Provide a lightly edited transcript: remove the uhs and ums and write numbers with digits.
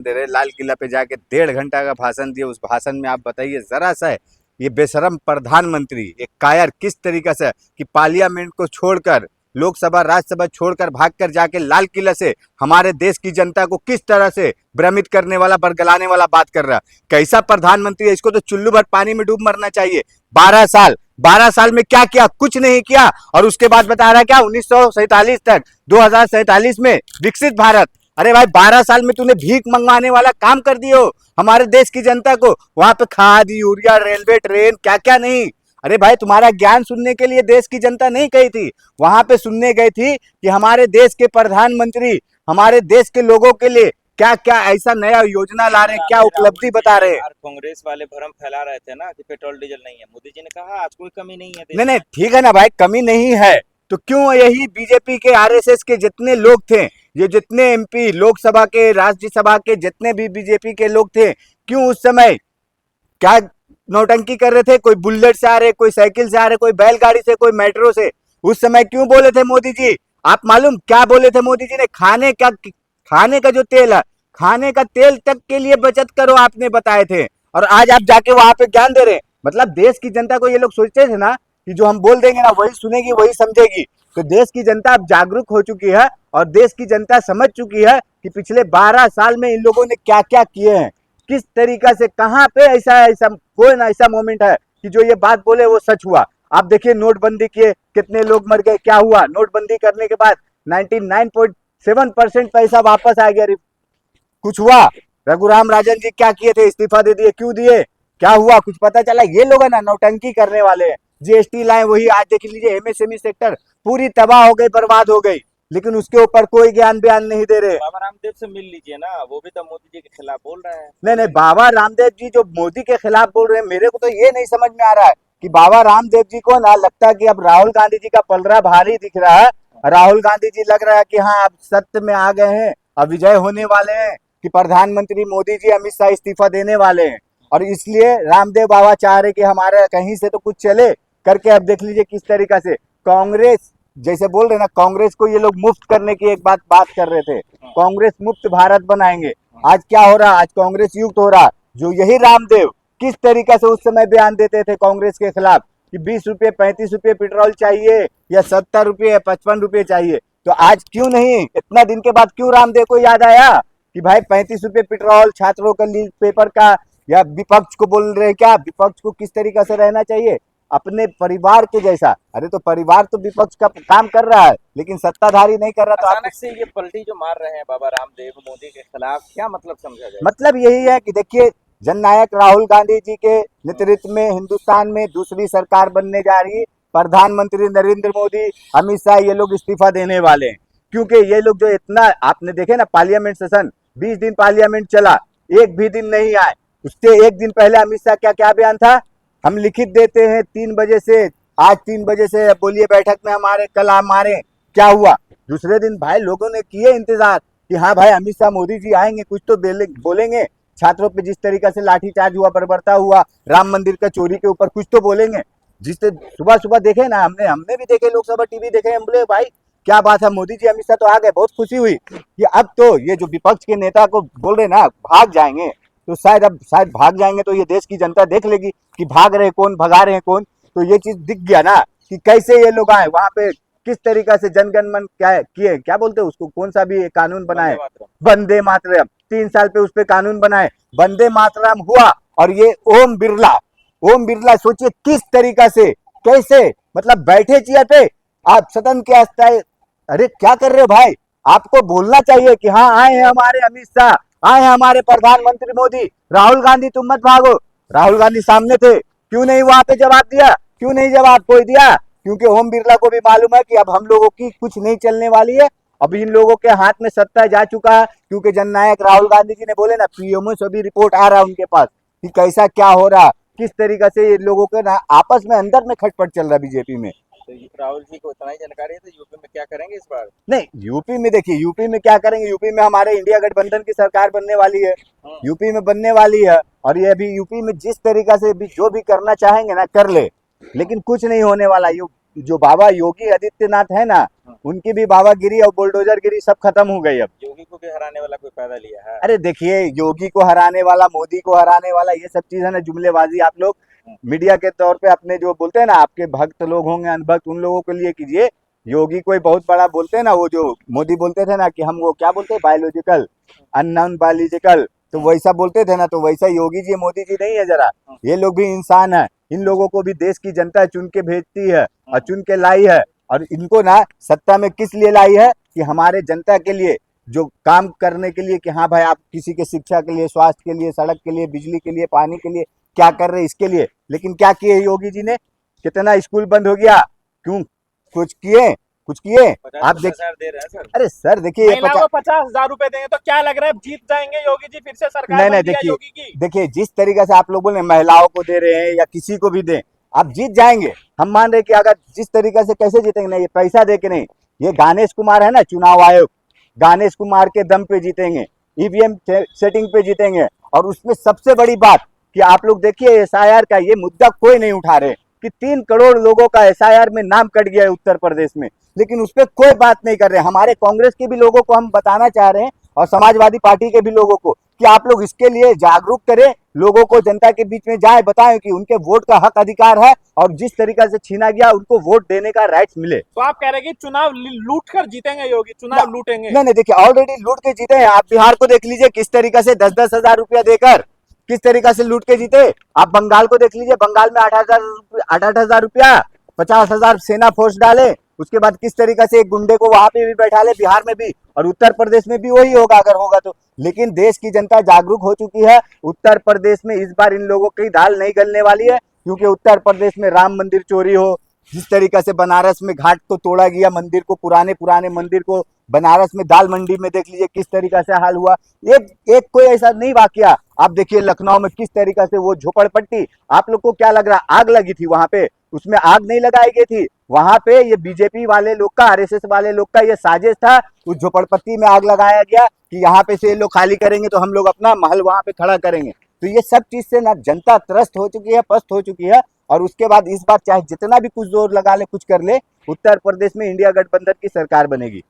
दे रहे लाल किला पे जाके 1.5 घंटा का भाषण दिए। उस भाषण में आप बताइए जरा सा है ये बेशरम प्रधानमंत्री एक कायर किस तरीके से कि पार्लियामेंट को छोड़कर लोकसभा राज्यसभा छोड़कर भागकर जाके लाल किला से हमारे देश की जनता को किस तरह से भ्रमित करने वाला बरगलाने वाला बात कर रहा है। कैसा प्रधानमंत्री है, इसको तो चुल्लू भर पानी में डूब मरना चाहिए। 12 साल में क्या किया? कुछ नहीं किया। और उसके बाद बता रहा क्या 1947 तक 2047 में विकसित भारत। अरे भाई 12 साल में तूने भीख मंगवाने वाला काम कर दियो हमारे देश की जनता को। वहां पे खाद यूरिया रेलवे ट्रेन क्या क्या नहीं। अरे भाई तुम्हारा ज्ञान सुनने के लिए देश की जनता नहीं गई थी, वहां पे सुनने गई थी कि हमारे देश के प्रधानमंत्री हमारे देश के लोगों के लिए क्या क्या ऐसा नया योजना ला रहे हैं, क्या उपलब्धि बता रहे हैं। कांग्रेस वाले भ्रम फैला रहे थे ना कि पेट्रोल डीजल नहीं है। मोदी जी ने कहा आज कोई कमी नहीं है देश नहीं नहीं में। ठीक है ना भाई, कमी नहीं है तो क्यों यही बीजेपी के आरएसएस के जितने लोग थे, ये जितने एमपी लोकसभा के राज्यसभा के जितने भी बीजेपी के लोग थे, क्यों उस समय क्या नौटंकी कर रहे थे? कोई बुलेट से आ रहे, कोई साइकिल से आ रहे, कोई बैलगाड़ी से, कोई मेट्रो से। उस समय क्यों बोले थे मोदी जी? आप मालूम क्या बोले थे मोदी जी ने? खाने का जो तेल है, खाने का तेल तक के लिए बचत करो आपने बताए थे। और आज आप जाके वहां पे ज्ञान दे रहे हैं। मतलब देश की जनता को ये लोग सोचते थे ना कि जो हम बोल देंगे ना वही सुनेगी वही समझेगी। तो देश की जनता अब जागरूक हो चुकी है और देश की जनता समझ चुकी है कि पिछले 12 साल में इन लोगों ने क्या क्या किए हैं, किस तरीका से, कहां पे ऐसा ऐसा कोई ना ऐसा मोमेंट है कि जो ये बात बोले वो सच हुआ। आप देखिए नोटबंदी किए, कितने लोग मर गए, क्या हुआ? नोटबंदी करने के बाद 99.7% पैसा वापस आ गया। कुछ हुआ? रघुराम राजन जी क्या किए थे? इस्तीफा दे दिए। क्यों दिए? क्या हुआ? कुछ पता चला? ये लोग है ना नौटंकी करने वाले हैं। जीएसटी लाए वही, आज देख लीजिए एमएसएमई सेक्टर पूरी तबाह हो गई, बर्बाद हो गई, लेकिन उसके ऊपर कोई ज्ञान बयान नहीं दे रहे। बाबा रामदेव से मिल लीजिए ना, वो भी तो मोदी जी के खिलाफ बोल रहे हैं। नहीं नहीं, बाबा रामदेव जी जो मोदी के खिलाफ बोल रहे हैं, मेरे को तो ये नहीं समझ में आ रहा है कि बाबा रामदेव जी को ना लगता है कि अब राहुल गांधी जी का पलड़ा भारी दिख रहा है। राहुल गांधी जी लग रहा है कि हाँ अब सत्य में आ गए हैं, अब विजय होने वाले हैं, कि प्रधानमंत्री मोदी जी अमित शाह इस्तीफा देने वाले हैं। और इसलिए रामदेव बाबा चाह रहे कि हमारे कहीं से तो कुछ चले करके। अब देख लीजिए किस तरीका से कांग्रेस जैसे बोल रहे ना, कांग्रेस को ये लोग मुफ्त करने की एक बात कर रहे थे, कांग्रेस मुक्त भारत बनाएंगे। आज क्या हो रहा? आज कांग्रेस युक्त हो रहा। जो यही रामदेव किस तरीके से उस समय बयान देते थे कांग्रेस के खिलाफ कि 20 रुपये 35 रुपये पेट्रोल चाहिए या 70 रुपये 55 रुपये चाहिए, तो आज क्यों नहीं, इतना दिन के बाद क्यों रामदेव को याद आया कि भाई 35 रुपये पेट्रोल, छात्रों का लीक पेपर का, या विपक्ष को बोल रहे क्या विपक्ष को किस तरीके से रहना चाहिए अपने परिवार के जैसा। अरे तो परिवार तो विपक्ष का काम कर रहा है लेकिन सत्ताधारी नहीं कर रहा। तो अचानक से ये पलटी जो मार रहे हैं बाबा रामदेव मोदी के खिलाफ, क्या मतलब समझा जाए? मतलब यही है कि देखिए जननायक राहुल गांधी जी के नेतृत्व में हिंदुस्तान में दूसरी सरकार बनने जा रही है। प्रधानमंत्री नरेंद्र मोदी, अमित शाह, ये लोग इस्तीफा देने वाले हैं। क्योंकि ये लोग जो इतना आपने देखे ना पार्लियामेंट सेशन 20 दिन पार्लियामेंट चला, एक भी दिन नहीं आए। उसके एक दिन पहले अमित शाह क्या क्या बयान था? हम लिखित देते हैं 3 बजे से, आज 3 बजे से बोलिए बैठक में हमारे, कल हमारे। क्या हुआ? दूसरे दिन भाई लोगों ने किए इंतजार कि हाँ भाई अमित शाह मोदी जी आएंगे, कुछ तो बोलेंगे। छात्रों पे जिस तरीके से लाठीचार्ज हुआ, बर्बरता हुआ, राम मंदिर का चोरी के ऊपर कुछ तो बोलेंगे। जिससे सुबह सुबह देखे ना, हमने भी देखे, लोकसभा टीवी देखे, हम बोले भाई क्या बात है, मोदी जी अमित शाह तो आ गए। बहुत खुशी हुई कि अब तो ये जो विपक्ष के नेता को बोल रहे ना भाग जाएंगे, तो शायद भाग जाएंगे तो ये देश की जनता देख लेगी कि भाग रहे कौन, भगा रहे कौन। तो ये चीज दिख गया ना कि कैसे ये लोग आए वहां पे, किस तरीका से जनगण मन क्या किए, क्या बोलते हैं उसको, कौन सा भी कानून बनाए, वंदे मातरम। 3 साल पे उस पे कानून बनाए, वंदे मातरम हुआ। और ये ओम बिरला सोचिए किस तरीका से, कैसे, मतलब बैठे चेयर पे आप सदन के अस्थायी। अरे क्या कर रहे हो भाई? आपको बोलना चाहिए कि हाँ आए हैं हमारे अमित शाह, आए हैं हमारे प्रधानमंत्री मोदी। राहुल गांधी तुम मत भागो। राहुल गांधी सामने थे, क्यों नहीं वहां पे जवाब दिया? क्यों नहीं जवाब कोई दिया? क्योंकि ओम बिरला को भी मालूम है कि अब हम लोगों की कुछ नहीं चलने वाली है। अब इन लोगों के हाथ में सत्ता जा चुका है, क्योंकि जननायक राहुल गांधी जी ने बोले ना, पीएमओ से भी रिपोर्ट आ रहा है उनके पास कि कैसा क्या हो रहा, किस तरीका से ये लोगों के ना आपस में अंदर में खटपट चल रहा बीजेपी में। तो राहुल जी को इतना ही जानकारी है तो यूपी में क्या करेंगे इस बार? नहीं यूपी में देखिए, यूपी में क्या करेंगे, यूपी में हमारे इंडिया गठबंधन की सरकार बनने वाली है, यूपी में बनने वाली है। और ये अभी यूपी में जिस तरीका से भी जो भी करना चाहेंगे ना कर ले, लेकिन कुछ नहीं होने वाला। जो बाबा योगी आदित्यनाथ है ना, उनकी भी बाबागिरी और बुलडोजरगिरी सब खत्म हो गई अब। योगी को भी हराने वाला कोई पैदा लिया है? अरे देखिए, योगी को हराने वाला, मोदी को हराने वाला, ये सब चीज है ना जुमलेबाजी। आप लोग मीडिया के तौर पे अपने जो बोलते हैं ना, आपके भक्त लोग होंगे अनभक्त, उन लोगों के लिए कीजिए। योगी कोई बहुत बड़ा बोलते हैं ना, वो जो मोदी बोलते थे ना कि हम वो क्या बोलते हैं, बायोलॉजिकल अननोन बायोलॉजिकल, तो वैसा बोलते थे ना, तो वैसा योगी जी मोदी जी नहीं है जरा। ये लोग भी इंसान है, इन लोगों को भी देश की जनता चुन के भेजती है और चुन के लाई है। और इनको ना सत्ता में किस लिए लाई है कि हमारे जनता के लिए जो काम करने के लिए, कि हाँ भाई आप किसी के शिक्षा के लिए, स्वास्थ्य के लिए, सड़क के लिए, बिजली के लिए, पानी के लिए क्या कर रहे हैं, इसके लिए। लेकिन क्या किए योगी जी ने? कितना स्कूल बंद हो गया, क्यों? कुछ किए? कुछ किए? आप देख, 50,000 दे रहे हैं सर। अरे सर देखिए, महिलाओं को 50,000 रुपए देंगे तो क्या लग रहा है जीत जाएंगे योगी जी, फिर से सरकार नहीं बन नहीं, गई है देखिए योगी की? देखिए, जिस तरीके से आप लोग बोले महिलाओं को दे रहे हैं या किसी को भी दें, आप जीत जाएंगे। हम मान रहे कि अगर जिस तरीके से, कैसे जीतेंगे? नहीं, ये पैसा दे के नहीं, ये गणेश कुमार है ना चुनाव आयोग, गणेश कुमार के दम पे जीतेंगे, ईवीएम सेटिंग पे जीतेंगे। और उसमें सबसे बड़ी बात कि आप लोग देखिए, एसआईआर का ये मुद्दा कोई नहीं उठा रहे कि 3 करोड़ लोगों का एसआईआर में नाम कट गया है उत्तर प्रदेश में, लेकिन उस पर कोई बात नहीं कर रहे। हमारे कांग्रेस के भी लोगों को हम बताना चाह रहे हैं और समाजवादी पार्टी के भी लोगों को कि आप लोग इसके लिए जागरूक करें, लोगों को जनता के बीच में जाए, बताएं कि उनके वोट का हक अधिकार है और जिस तरीके से छीना गया उनको वोट देने का राइट्स मिले। तो आप कह रहे हैं कि चुनाव लूट कर जीतेंगे योगी, चुनाव लूटेंगे? नहीं नहीं, देखिए ऑलरेडी लूट के जीते हैं। आप बिहार को देख लीजिए किस तरीके से 10-10 हजार रुपया देकर किस तरीके से लूट के जीते। आप बंगाल को देख लीजिए, बंगाल में 8,000 रुपया, 50,000 सेना फोर्स डाले, उसके बाद किस तरीके से एक गुंडे को वहां पे भी बैठा ले, बिहार में भी, और उत्तर प्रदेश में भी वही होगा अगर होगा तो। लेकिन देश की जनता जागरूक हो चुकी है। उत्तर प्रदेश में इस बार इन लोगों की दाल नहीं गलने वाली है, क्योंकि उत्तर प्रदेश में राम मंदिर चोरी हो, जिस तरीके से बनारस में घाट को तोड़ा गया, मंदिर को, पुराने मंदिर को, बनारस में दाल मंडी में देख लीजिए किस तरीके से हाल हुआ। एक कोई ऐसा नहीं वाकया। आप देखिए लखनऊ में किस तरीके से वो झोपड़पट्टी, आप लोग को क्या लग रहा, आग लगी थी वहां पे? उसमें आग नहीं लगाई गई थी, वहां पे ये बीजेपी वाले लोग का, आरएसएस वाले लोग का ये साजिश था। उस झोपड़पट्टी में आग लगाया गया कि यहाँ पे से ये लोग खाली करेंगे तो हम लोग अपना महल वहां पे खड़ा करेंगे। तो ये सब चीज से ना जनता त्रस्त हो चुकी है, पस्त हो चुकी है। और उसके बाद इस बार चाहे जितना भी कुछ जोर लगा ले, कुछ कर ले, उत्तर प्रदेश में इंडिया गठबंधन की सरकार बनेगी।